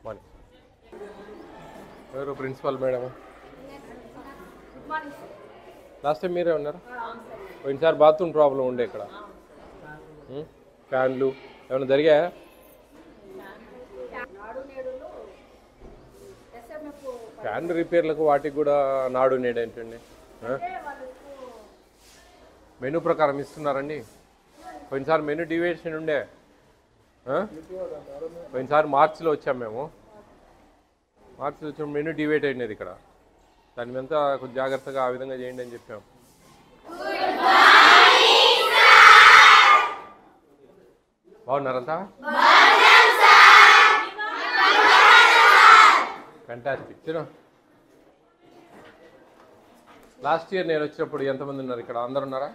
Morning. ఎవరు principal madam? Last time మీరే ఉన్నారు. పోయినసారి బాత్రూమ్ ప్రాబ్లం ఉండే ఇక్కడ. ఫ్యాన్లు ఏమైనా జరిగాయా? ఫ్యాన్ రిపేర్లకు వాటికి కూడా నాడు నేడు ఏంటండి? మెనూ ప్రకారం ఇస్తున్నారండి. పోయినసారి మెనూ డివియేషన్ ఉండే. పోయినసారి మార్చిలో వచ్చాం మేము. మార్చిలో వచ్చిన మెనూ డివేట్ అయినది ఇక్కడ. దాని మీద కొంచెం జాగ్రత్తగా ఆ విధంగా చేయండి అని చెప్పాం. బాగున్నారంతా? ఫ్యాంటాస్టిక్. తిను. లాస్ట్ ఇయర్ నేను వచ్చినప్పుడు ఎంతమంది ఉన్నారు ఇక్కడ? అందరు ఉన్నారా?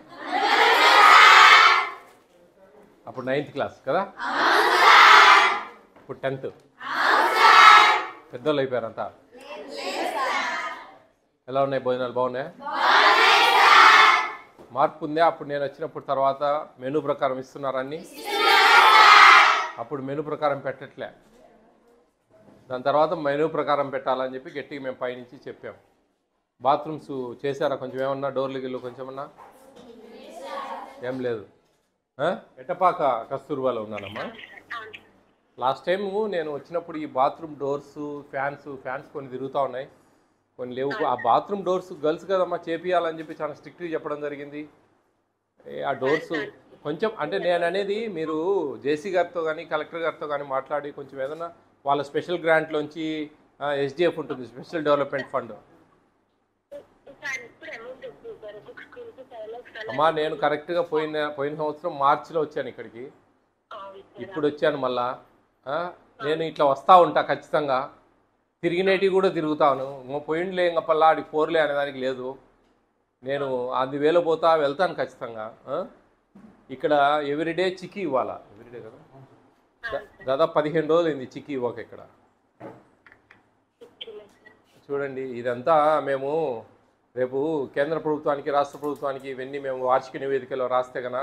అప్పుడు 9th క్లాస్ కదా, ఇప్పుడు 10th. పెద్దోళ్ళు అయిపోయారంతా. ఎలా ఉన్నాయి భోజనాలు? బాగున్నాయా? మార్పు ఉందా? అప్పుడు నేను వచ్చినప్పుడు తర్వాత మెనూ ప్రకారం ఇస్తున్నారని. అప్పుడు మెనూ ప్రకారం పెట్టట్లే. దాని తర్వాత మెనూ ప్రకారం పెట్టాలని చెప్పి గట్టిగా మేము పైనుంచి చెప్పాం. బాత్రూమ్స్ చేశారా? కొంచెం ఏమన్నా డోర్లు గిల్లు కొంచెమన్నా? ఏం లేదు. ఎట్టపాక కస్తూర్బాలో ఉన్నానమ్మా. లాస్ట్ టైము నేను వచ్చినప్పుడు ఈ బాత్రూమ్ డోర్స్ ఫ్యాన్స్ కొన్ని తిరుగుతూ ఉన్నాయి, కొన్ని లేవు. ఆ బాత్రూమ్ డోర్స్ గర్ల్స్ కదమ్మా చేపియాలని చెప్పి చాలా స్ట్రిక్ట్గా చెప్పడం జరిగింది. ఆ డోర్స్ కొంచెం అంటే నేను అనేది మీరు జేసీ గారితో కానీ కలెక్టర్ గారితో కానీ మాట్లాడి కొంచెం ఏదైనా వాళ్ళ స్పెషల్ గ్రాంట్లోంచి SDF ఉంటుంది, స్పెషల్ డెవలప్మెంట్ ఫండ్. అమ్మా నేను కరెక్ట్గా పోయిన సంవత్సరం మార్చిలో వచ్చాను ఇక్కడికి. ఇప్పుడు వచ్చాను మళ్ళా. నేను ఇట్లా వస్తూ ఉంటా ఖచ్చితంగా. తిరిగినేటివి కూడా తిరుగుతాను. పోయిండ్లే ఇంకా పల్లా ఆడికి పోర్లే అనేదానికి లేదు. నేను అందువేలో పోతా వెళ్తాను ఖచ్చితంగా. ఇక్కడ ఎవ్రీడే చిక్కీ ఇవ్వాలా? ఎవ్రీడే కదా, దాదాపు 15 రోజులు అయింది చిక్కీ ఇవ్వక ఇక్కడ. చూడండి ఇదంతా మేము రేపు కేంద్ర ప్రభుత్వానికి రాష్ట్ర ప్రభుత్వానికి ఇవన్నీ మేము వార్షిక నివేదికలో రాస్తే కన్నా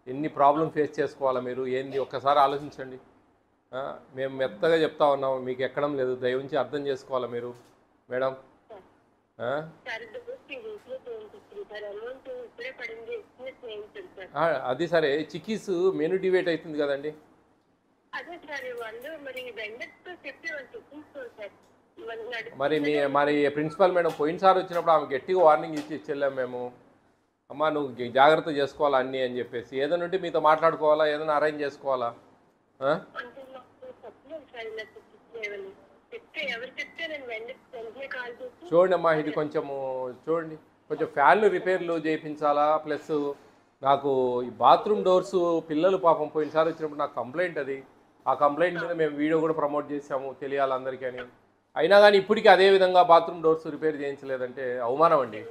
ఎన్ని ప్రాబ్లం ఫేస్ చేసుకోవాలా మీరు ఏంది ఒక్కసారి ఆలోచించండి. మేము మెత్తగా చెప్తా ఉన్నాము, మీకు ఎక్కడం లేదు. దయవుంచి అర్థం చేసుకోవాలా మీరు మేడం. అది సరే, చిక్కీస్ మెనూ డివేట్ అవుతుంది కదండి. మరి ప్రిన్సిపల్ మేడం పోయినసారి వచ్చినప్పుడు ఆమె గట్టిగా వార్నింగ్ ఇచ్చి వెళ్ళాము మేము. అమ్మ నువ్వు జాగ్రత్త చేసుకోవాలా అన్నీ అని చెప్పేసి. ఏదైనా ఉంటే మీతో మాట్లాడుకోవాలా, ఏదైనా అరేంజ్ చేసుకోవాలా. చూడండి అమ్మా, ఇది కొంచెము చూడండి, కొంచెం ఫ్యాన్లు రిపేర్లు చేయించాలా. ప్లస్ నాకు ఈ బాత్రూమ్ డోర్స్ పిల్లలు పాపం పోయినసారి వచ్చినప్పుడు నాకు కంప్లైంట్ అది. ఆ కంప్లైంట్ మీద మేము వీడియో కూడా ప్రమోట్ చేసాము, తెలియాలి అందరికీ అని. అయినా కానీ ఇప్పటికీ అదే విధంగా బాత్రూమ్ డోర్స్ రిపేర్ చేయించలేదంటే అవమానం అండి,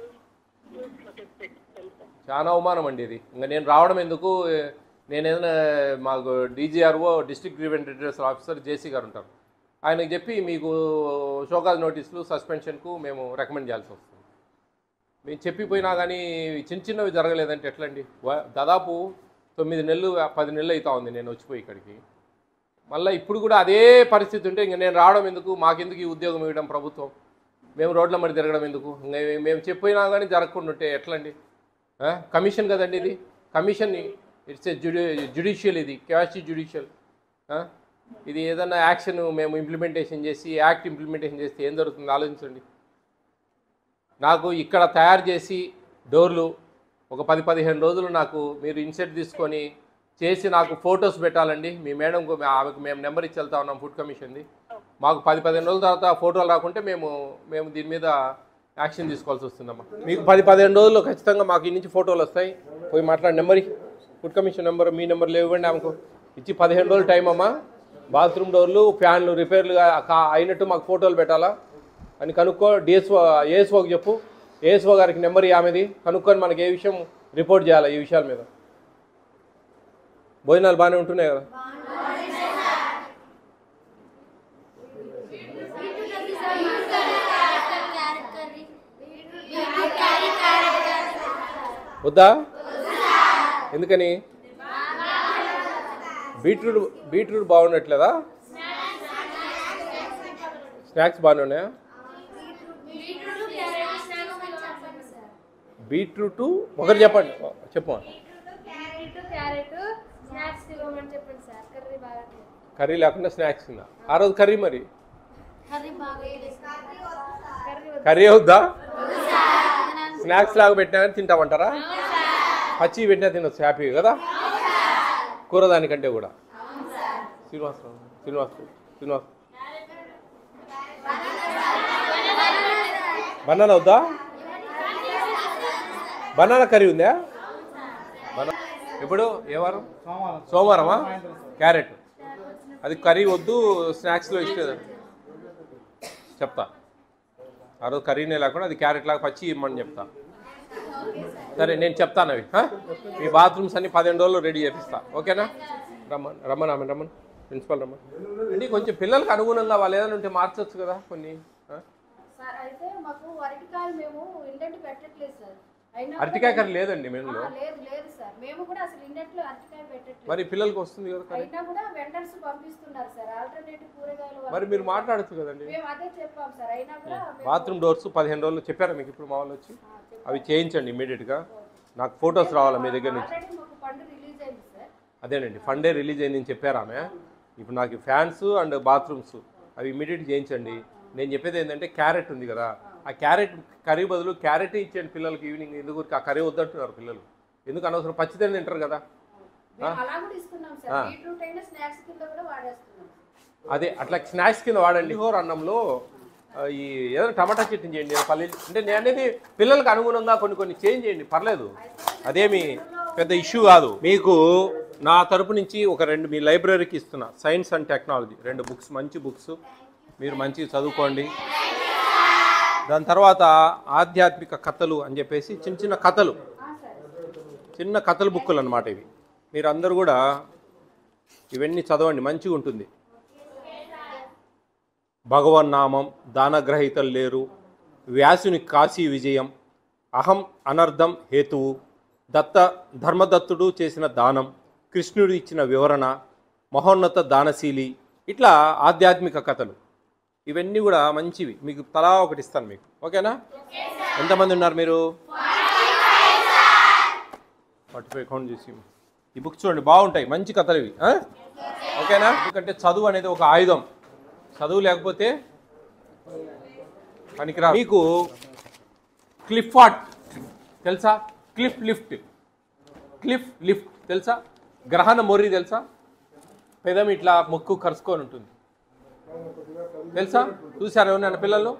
చాలా అవమానం అండి ఇది. ఇంకా నేను రావడం ఎందుకు? నేను ఏదైనా మాకు DGRO district grievance redressal officer JC గారు ఉంటారు, ఆయనకు చెప్పి మీకు షోకాజ్ నోటీసులు సస్పెన్షన్కు మేము రికమెండ్ చేయాల్సి వస్తుంది. మేము చెప్పిపోయినా కానీ చిన్నవి జరగలేదంటే ఎట్లండి? దాదాపు 9 నెలలు 10 నెలలు అవుతా ఉంది నేను వచ్చిపోయి ఇక్కడికి. మళ్ళీ ఇప్పుడు కూడా అదే పరిస్థితి ఉంటే ఇంక నేను రావడం ఎందుకు? మాకెందుకు ఈ ఉద్యోగం ఇవ్వడం ప్రభుత్వం? మేము రోడ్ల మరి తిరగడం ఎందుకు? ఇంకా మేము చెప్పినా కానీ జరగకుండా ఉంటే ఎట్లండి? కమిషన్ కదండి ఇది, కమిషన్. ఇట్స్ ఏ జ్యుడిషియల్, ఇది క్వాషీ జ్యుడిషియల్. ఇది ఏదన్నా యాక్షన్ మేము ఇంప్లిమెంటేషన్ చేసి యాక్ట్ ఇంప్లిమెంటేషన్ చేస్తే ఏం జరుగుతుంది ఆలోచించండి. నాకు ఇక్కడ తయారు చేసి డోర్లు ఒక 10-15 రోజులు నాకు మీరు ఇన్సెట్ తీసుకొని చేసి నాకు ఫొటోస్ పెట్టాలండి. మీ మేడంకు ఆమెకు మేము నెంబర్ ఇచ్చి వెళ్తా ఉన్నాం ఫుడ్ కమిషన్ది. మాకు 10-15 రోజుల తర్వాత ఫోటోలు రాకుంటే మేము దీని మీద యాక్షన్ తీసుకోవాల్సి వస్తుందమ్మా. మీకు 10-15 రోజుల్లో ఖచ్చితంగా మాకు ఈ నుంచి ఫోటోలు వస్తాయి. పోయి మాట్లాడి నెంబర్ ఫుడ్ కమిషన్ నెంబర్ మీ నెంబర్లు ఇవ్వండి ఆమెకు ఇచ్చి 15 రోజులు టైం అమ్మా. బాత్రూమ్ డోర్లు ఫ్యాన్లు రిపేర్లు అయినట్టు మాకు ఫోటోలు పెట్టాలా అని కనుక్కో. ఏఎస్ఓకి చెప్పు, ఏఎస్ఓ గారికి నెంబర్ ఆమెది కనుక్కొని మనకి ఏ విషయం రిపోర్ట్ చేయాలి ఈ విషయాల మీద. భోజనాలు బాగానే ఉంటున్నాయి కదా? వద్దా? ఎందుకని? బీట్రూట్ బాగుండట్లేదా? స్నాక్స్ బాగానే ఉన్నాయా? బీట్రూట్ ఒకటి చెప్పండి, చెప్పు. కర్రీ లేకుండా స్నాక్స్ కింద ఆ రోజు కర్రీ, మరి కర్రీ అవుద్దా? స్నాక్స్ లాగా పెట్టినా కానీ తింటామంటారా? పచ్చి పెట్టినా తినొచ్చు హ్యాపీ కదా, కూర దానికంటే కూడా. శ్రీనివాస్ బనానా అవుద్దా? బనానా కర్రీ ఉందా? ఎప్పుడు ఏ వారం? సోమవారమా? క్యారెట్ అది కర్రీ వద్దు, స్నాక్స్లో ఇష్టం చెప్తా. ఆ రోజు కర్రీనే లేకుండా అది క్యారెట్ లాగా పచ్చి ఇమ్మని చెప్తా. సరే నేను చెప్తాను అవి. మీ బాత్రూమ్స్ అన్ని 15 రోజుల్లో రెడీ చేపిస్తా. ఓకేనా? రమ్మన్ ప్రిన్సిపల్ రమ్మన్. అంటే కొంచెం పిల్లలకు అనుగుణంగా వాళ్ళు ఏదైనా ఉంటే మార్చొచ్చు కదా కొన్ని. అరటికాయ కర్రీ లేదండి మెనూలో. మరి పిల్లలకి వస్తుంది కదా. మరి మీరు మాట్లాడచ్చు కదండి. బాత్రూమ్ డోర్స్ 15 రోజులు చెప్పారా మీకు? ఇప్పుడు మా వాళ్ళు వచ్చి అవి చేయించండి ఇమీడియట్గా. నాకు ఫొటోస్ రావాలా మీ దగ్గర నుంచి. అదేనండి, ఫండే రిలీజ్ అయిందని చెప్పారు ఆమె. ఇప్పుడు నాకు ఫ్యాన్స్ అండ్ బాత్రూమ్స్ అవి ఇమీడియట్ చేయించండి. నేను చెప్పేది ఏంటంటే క్యారెట్ ఉంది కదా, ఆ క్యారెట్ కర్రీ బదులు క్యారెట్ ఇచ్చేయండి పిల్లలకి. ఈవినింగ్ ఎందుకు ఆ కర్రీ వద్దంటున్నారు పిల్లలు, ఎందుకు అనవసరం పచ్చిదని తింటారు కదా. అదే అట్లా స్నాక్స్ కింద వాడండి. హోర్ అన్నంలో ఈ ఏదైనా టమాటా చట్నీ చేయండి, పల్లీలు. అంటే నేను అనేది పిల్లలకు అనుగుణంగా కొన్ని చేంజ్ చేయండి, పర్లేదు, అదేమి పెద్ద ఇష్యూ కాదు. మీకు నా తరపు నుంచి ఒక 2 మీ లైబ్రరీకి ఇస్తున్నా, సైన్స్ అండ్ టెక్నాలజీ 2 బుక్స్, మంచి బుక్స్, మీరు మంచిగా చదువుకోండి. దాని తర్వాత ఆధ్యాత్మిక కథలు అని చెప్పేసి చిన్న కథలు బుక్కులు అన్నమాట ఇవి. మీరు అందరూ కూడా ఇవన్నీ చదవండి, మంచిగా ఉంటుంది. భగవన్నామం, దానగ్రహీతలు లేరు, వ్యాసుని కాశీ విజయం, అహం అనర్థం హేతువు, ధర్మదత్తుడు చేసిన దానం, కృష్ణుడు ఇచ్చిన వివరణ, మహోన్నత దానశీలి, ఇట్లా ఆధ్యాత్మిక కథలు ఇవన్నీ కూడా మంచివి. మీకు తలా ఒకటి ఇస్తాను మీకు. ఓకేనా? ఎంతమంది ఉన్నారు మీరు? 45 కౌంట్ చేసి ఈ బుక్స్ చూడండి, బాగుంటాయి, మంచి కథలు ఇవి. ఓకేనా? ఎందుకంటే చదువు అనేది ఒక ఆయుధం, చదువు లేకపోతే పనికిరా. మీకు క్లిఫ్ ఆర్ట్ తెలుసా? క్లిఫ్ లిఫ్ట్ తెలుసా? గ్రహణ మొర్రి తెలుసా? పెదమి ఇట్లా ముక్కు కరుచుకొని ఉంటుంది తెలుసా? చూసారు ఎవరైనా పిల్లలు?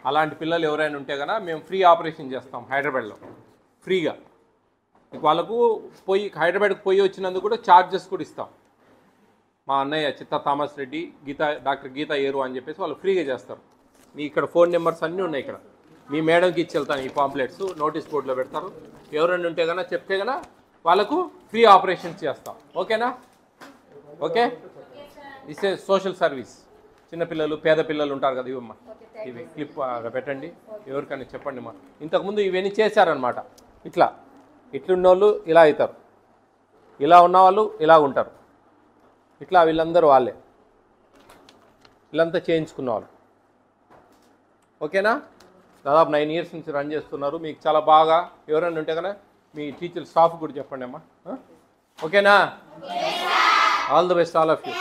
అలాంటి పిల్లలు ఎవరైనా ఉంటే కనుక మేము ఫ్రీ ఆపరేషన్ చేస్తాం హైదరాబాద్లో, ఫ్రీగా. వాళ్ళకు హైదరాబాద్కి పోయి వచ్చినందుకు కూడా ఛార్జెస్ కూడా ఇస్తాం. మా అన్నయ్య చిత్తా థామస్ రెడ్డి, డాక్టర్ గీతా ఏరు అని చెప్పేసి వాళ్ళు ఫ్రీగా చేస్తారు. మీ ఇక్కడ ఫోన్ నెంబర్స్ అన్నీ ఉన్నాయి. ఇక్కడ మీ మేడంకి ఇచ్చి వెళ్తాను ఈ పాంప్లెట్స్, నోటీస్ బోర్డులో పెడతారు. ఎవరైనా ఉంటే కనుక చెప్తే కనుక వాళ్ళకు ఫ్రీ ఆపరేషన్స్ చేస్తాం. ఓకేనా? Okay, this A social service. చిన్నపిల్లలు, పేద పిల్లలు ఉంటారు కదా, ఇవమ్మా, ఇవి క్లిప్ పెట్టండి, ఎవరికైనా చెప్పండి. మా ఇంతకుముందు ఇవన్నీ చేశారనమాట. ఇట్లున్నోళ్ళు ఇలా అవుతారు, ఇలా ఉన్నవాళ్ళు ఇలా ఉంటారు, ఇట్లా వీళ్ళందరూ వాళ్ళే, వీళ్ళంతా చేయించుకున్న వాళ్ళు. ఓకేనా? దాదాపు 9 years నుంచి రన్ చేస్తున్నారు. మీకు చాలా బాగా ఎవరైనా ఉంటే కనుక మీ టీచర్ స్టాఫ్ కూడా చెప్పండి అమ్మా. ఓకేనా? All the best all of you.